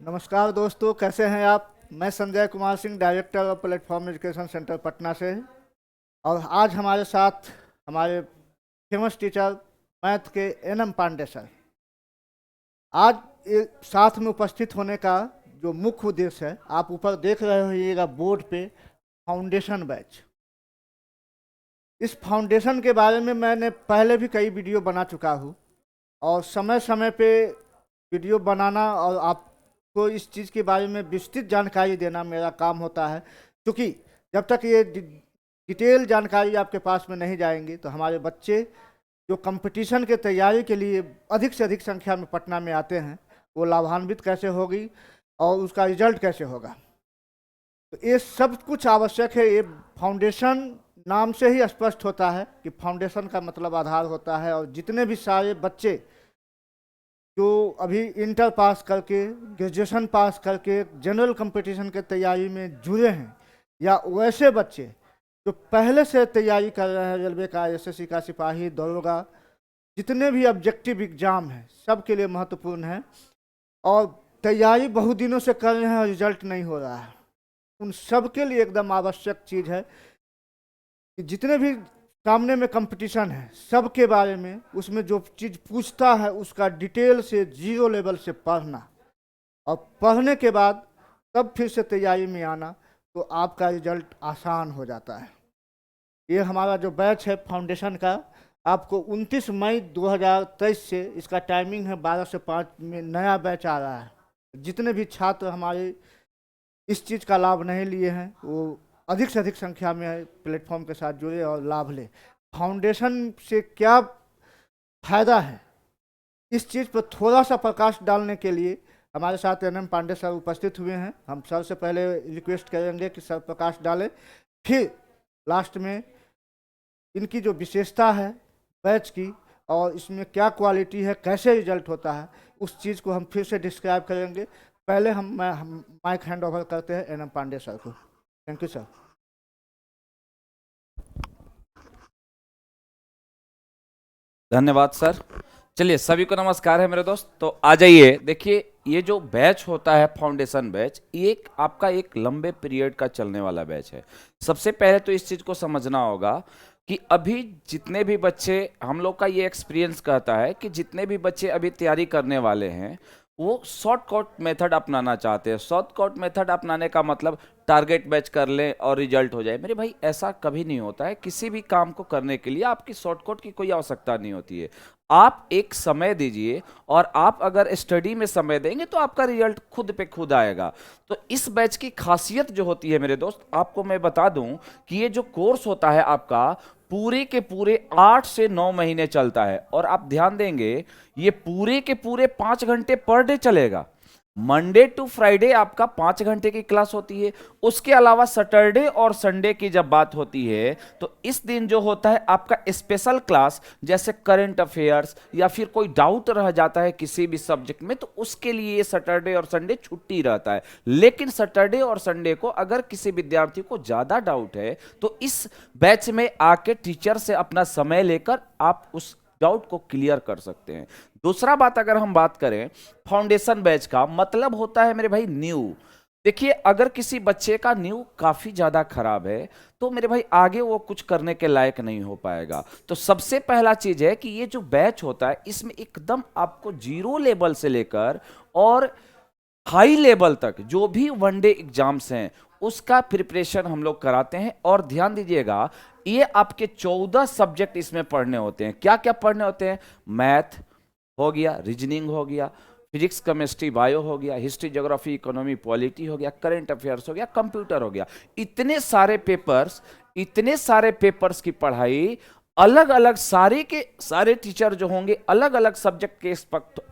नमस्कार दोस्तों, कैसे हैं आप। मैं Sanjay Kumar Singh, director of platform education centre Patna से। और आज हमारे साथ हमारे फेमस टीचर मैथ के एनएम पांडे सर। आज ये साथ में उपस्थित होने का जो मुख्य उद्देश्य है, आप ऊपर देख रहे होइएगा बोर्ड पे, फाउंडेशन बैच। इस फाउंडेशन के बारे में मैंने पहले भी कई वीडियो बना चुका हूँ और समय समय पे वीडियो बनाना और आपको इस चीज़ के बारे में विस्तृत जानकारी देना मेरा काम होता है। क्योंकि जब तक ये डिटेल जानकारी आपके पास में नहीं जाएंगी तो हमारे बच्चे जो कंपटीशन के तैयारी के लिए अधिक से अधिक संख्या में पटना में आते हैं, वो लाभान्वित कैसे होगी और उसका रिजल्ट कैसे होगा। तो ये सब कुछ आवश्यक है। ये फाउंडेशन नाम से ही स्पष्ट होता है कि फाउंडेशन का मतलब आधार होता है। और जितने भी सारे बच्चे जो अभी इंटर पास करके, ग्रेजुएशन पास करके जनरल कंपटीशन के तैयारी में जुड़े हैं, या वैसे बच्चे जो पहले से तैयारी कर रहे हैं, रेलवे का, एसएससी का, सिपाही, दरोगा, जितने भी ऑब्जेक्टिव एग्जाम हैं, सब के लिए महत्वपूर्ण है। और तैयारी बहुत दिनों से कर रहे हैं और रिजल्ट नहीं हो रहा है, उन सब के लिए एकदम आवश्यक चीज़ है कि जितने भी सामने में कंपटीशन है, सब के बारे में, उसमें जो चीज़ पूछता है उसका डिटेल से जीरो लेवल से पढ़ना, और पढ़ने के बाद तब फिर से तैयारी में आना, तो आपका रिजल्ट आसान हो जाता है। ये हमारा जो बैच है फाउंडेशन का, आपको 29 मई 2023 से इसका टाइमिंग है 12 से 5 में नया बैच आ रहा है। जितने भी छात्र हमारे इस चीज़ का लाभ नहीं लिए हैं, वो अधिक से अधिक संख्या में प्लेटफॉर्म के साथ जुड़े और लाभ ले। फाउंडेशन से क्या फायदा है, इस चीज़ पर थोड़ा सा प्रकाश डालने के लिए हमारे साथ एनएम पांडे सर उपस्थित हुए हैं। हम सर से पहले रिक्वेस्ट करेंगे कि सर प्रकाश डालें, फिर लास्ट में इनकी जो विशेषता है बैच की और इसमें क्या क्वालिटी है, कैसे रिजल्ट होता है, उस चीज़ को हम फिर से डिस्क्राइब करेंगे। पहले हम माइक हैंड ओवर करते हैं एनएम पांडे सर को। Thank you sir. धन्यवाद सर। चलिए, सभी को नमस्कार है मेरे दोस्त। तो आ जाइए, देखिए ये जो बैच होता है फाउंडेशन बैच, ये आपका एक लंबे पीरियड का चलने वाला बैच है। सबसे पहले तो इस चीज़ को समझना होगा कि अभी जितने भी बच्चे, हम लोग का ये एक्सपीरियंस कहता है कि जितने भी बच्चे अभी तैयारी करने वाले हैं वो शॉर्टकट मेथड अपनाना चाहते हैं। शॉर्टकट मेथड अपनाने का मतलब टारगेट बैच कर लें और रिजल्ट हो जाए। मेरे भाई, ऐसा कभी नहीं होता है। किसी भी काम को करने के लिए आपकी शॉर्टकट की कोई आवश्यकता नहीं होती है। आप एक समय दीजिए और आप अगर स्टडी में समय देंगे तो आपका रिजल्ट खुद पे खुद आएगा। तो इस बैच की खासियत जो होती है मेरे दोस्त, आपको मैं बता दूं कि ये जो कोर्स होता है आपका पूरे के पूरे 8 से 9 महीने चलता है। और आप ध्यान देंगे, ये पूरे के पूरे 5 घंटे पर डे चलेगा। मंडे टू फ्राइडे आपका 5 घंटे की क्लास होती है। उसके अलावा सैटरडे और संडे की जब बात होती है तो इस दिन जो होता है आपका स्पेशल क्लास, जैसे करंट अफेयर्स या फिर कोई डाउट रह जाता है किसी भी सब्जेक्ट में, तो उसके लिए सैटरडे और संडे छुट्टी रहता है। लेकिन सैटरडे और संडे को अगर किसी विद्यार्थी को ज्यादा डाउट है तो इस बैच में आके टीचर से अपना समय लेकर आप उस डाउट को क्लियर कर सकते हैं। दूसरा बात, अगर हम बात करें फाउंडेशन बैच का मतलब होता है मेरे भाई न्यू। देखिए, अगर किसी बच्चे का न्यू काफी ज्यादा खराब है तो मेरे भाई आगे वो कुछ करने के लायक नहीं हो पाएगा। तो सबसे पहला चीज है कि ये जो बैच होता है इसमें एकदम आपको जीरो लेवल से लेकर और हाई लेवल तक जो भी वनडे एग्जाम्स हैं उसका प्रिपरेशन हम लोग कराते हैं। और ध्यान दीजिएगा, ये आपके 14 सब्जेक्ट इसमें पढ़ने होते हैं। क्या क्या पढ़ने होते हैं? मैथ हो गया, रीजनिंग हो गया, फिजिक्स, केमिस्ट्री, बायो हो गया, हिस्ट्री, ज्योग्राफी, इकोनॉमी, पॉलिटी हो गया, करंट अफेयर्स हो गया, कंप्यूटर हो गया। इतने सारे पेपर्स की पढ़ाई अलग अलग, सारे के सारे टीचर जो होंगे अलग अलग सब्जेक्ट के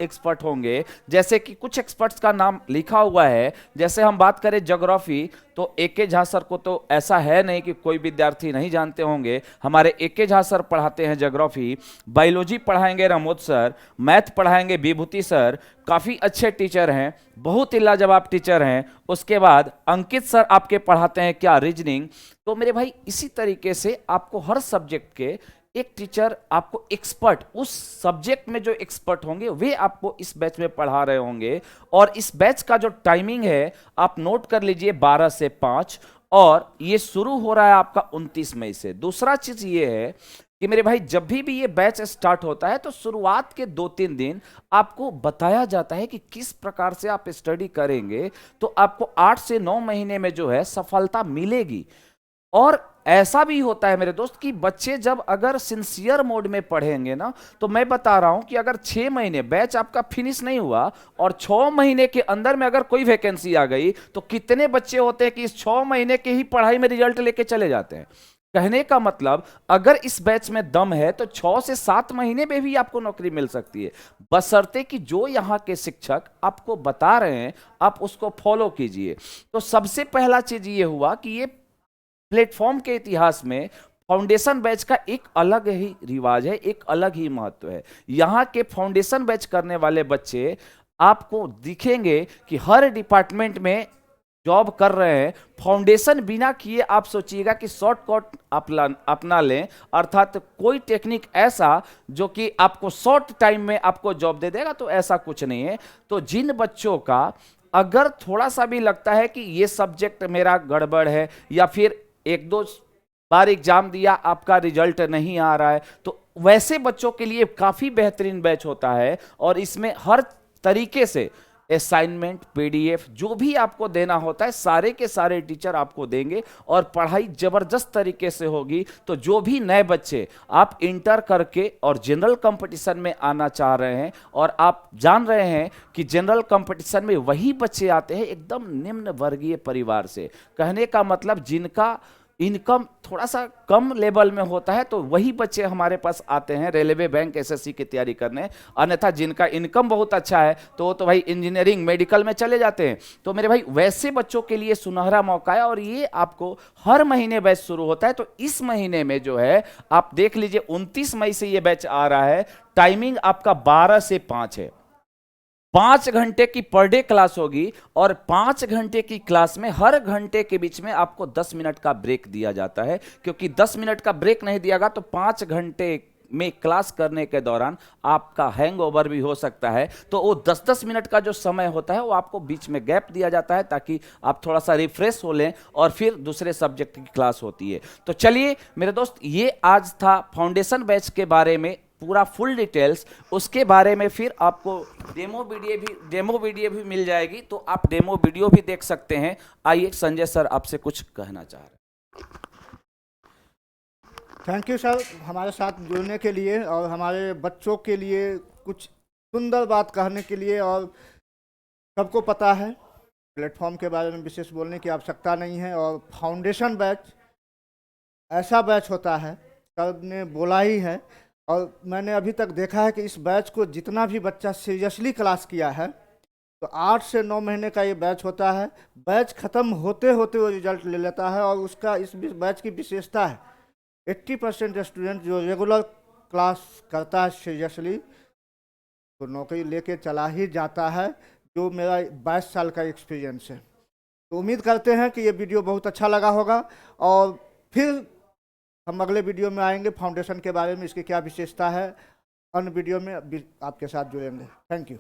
एक्सपर्ट होंगे। जैसे कि कुछ एक्सपर्ट्स का नाम लिखा हुआ है, जैसे हम बात करें ज्योग्राफी तो एके झा सर को तो ऐसा है नहीं कि कोई विद्यार्थी नहीं जानते होंगे। हमारे एके झा सर पढ़ाते हैं ज्योग्राफी। बायोलॉजी पढ़ाएंगे रमोद सर, मैथ पढ़ाएंगे विभूति सर, काफ़ी अच्छे टीचर हैं, बहुत ही लाजवाब टीचर हैं। उसके बाद अंकित सर आपके पढ़ाते हैं क्या, रीजनिंग। तो मेरे भाई, इसी तरीके से आपको हर सब्जेक्ट के एक टीचर आपको एक्सपर्ट, उस सब्जेक्ट में जो एक्सपर्ट होंगे वे आपको इस बैच में पढ़ा रहे होंगे। और इस बैच का जो टाइमिंग है आप नोट कर लीजिए, 12 से 5, और ये शुरू हो रहा है आपका 29 मई से। दूसरा चीज ये है कि मेरे भाई जब भी ये बैच स्टार्ट होता है तो शुरुआत के 2-3 दिन आपको बताया जाता है कि किस प्रकार से आप स्टडी करेंगे तो आपको 8 से 9 महीने में जो है सफलता मिलेगी। और ऐसा भी होता है मेरे दोस्त कि बच्चे जब अगर सिंसियर मोड में पढ़ेंगे ना, तो मैं बता रहा हूं कि अगर 6 महीने बैच आपका फिनिश नहीं हुआ और 6 महीने के अंदर में अगर कोई वैकेंसी आ गई तो कितने बच्चे होते हैं कि इस 6 महीने के ही पढ़ाई में रिजल्ट लेके चले जाते हैं। कहने का मतलब अगर इस बैच में दम है तो 6 से 7 महीने में भी आपको नौकरी मिल सकती है, बशर्ते कि जो यहां के शिक्षक आपको बता रहे हैं आप उसको फॉलो कीजिए। तो सबसे पहला चीज ये हुआ कि ये प्लेटफॉर्म के इतिहास में फाउंडेशन बैच का एक अलग ही रिवाज है, एक अलग ही महत्व है। यहां के फाउंडेशन बैच करने वाले बच्चे आपको दिखेंगे कि हर डिपार्टमेंट में जॉब कर रहे हैं। फाउंडेशन बिना किए आप सोचिएगा कि शॉर्टकट अपना लें, अर्थात कोई टेक्निक ऐसा जो कि आपको शॉर्ट टाइम में आपको जॉब दे देगा, तो ऐसा कुछ नहीं है। तो जिन बच्चों का अगर थोड़ा सा भी लगता है कि ये सब्जेक्ट मेरा गड़बड़ है या फिर 1-2 बार एग्जाम दिया आपका रिजल्ट नहीं आ रहा है, तो वैसे बच्चों के लिए काफी बेहतरीन बैच होता है। और इसमें हर तरीके से असाइनमेंट, पीडीएफ जो भी आपको देना होता है सारे के सारे टीचर आपको देंगे और पढ़ाई जबरदस्त तरीके से होगी। तो जो भी नए बच्चे आप इंटर करके और जनरल कंपटीशन में आना चाह रहे हैं, और आप जान रहे हैं कि जनरल कंपटीशन में वही बच्चे आते हैं एकदम निम्न वर्गीय परिवार से, कहने का मतलब जिनका इनकम थोड़ा सा कम लेवल में होता है, तो वही बच्चे हमारे पास आते हैं रेलवे, बैंक, एसएससी की तैयारी करने। अन्यथा जिनका इनकम बहुत अच्छा है तो वो तो भाई इंजीनियरिंग, मेडिकल में चले जाते हैं। तो मेरे भाई वैसे बच्चों के लिए सुनहरा मौका है और ये आपको हर महीने बैच शुरू होता है। तो इस महीने में जो है आप देख लीजिए 29 मई से ये बैच आ रहा है। टाइमिंग आपका 12 से 5 है, 5 घंटे की पर डे क्लास होगी और 5 घंटे की क्लास में हर घंटे के बीच में आपको 10 मिनट का ब्रेक दिया जाता है, क्योंकि 10 मिनट का ब्रेक नहीं दियागा तो 5 घंटे में क्लास करने के दौरान आपका हैंगओवर भी हो सकता है। तो वो 10-10 मिनट का जो समय होता है वो आपको बीच में गैप दिया जाता है ताकि आप थोड़ा सा रिफ्रेश हो लें और फिर दूसरे सब्जेक्ट की क्लास होती है। तो चलिए मेरे दोस्त, ये आज था फाउंडेशन बैच के बारे में पूरा फुल डिटेल्स। उसके बारे में फिर आपको डेमो वीडियो भी मिल जाएगी, तो आप डेमो वीडियो भी देख सकते हैं। आइए संजय सर आपसे कुछ कहना चाह रहे हैं। थैंक यू सर, हमारे साथ जुड़ने के लिए और हमारे बच्चों के लिए कुछ सुंदर बात कहने के लिए। और सबको पता है प्लेटफॉर्म के बारे में विशेष बोलने की आवश्यकता नहीं है। और फाउंडेशन बैच ऐसा बैच होता है, सर ने बोला ही है, और मैंने अभी तक देखा है कि इस बैच को जितना भी बच्चा सीरियसली क्लास किया है तो 8 से 9 महीने का ये बैच होता है। बैच ख़त्म होते होते वो रिजल्ट ले लेता है। और उसका इस बैच की विशेषता है 80% स्टूडेंट जो रेगुलर क्लास करता है सीरियसली तो नौकरी लेके चला ही जाता है, जो मेरा 22 साल का एक्सपीरियंस है। तो उम्मीद करते हैं कि ये वीडियो बहुत अच्छा लगा होगा और फिर हम अगले वीडियो में आएंगे फाउंडेशन के बारे में, इसकी क्या विशेषता है, अन्य वीडियो में आपके साथ जुड़ेंगे। Thank you.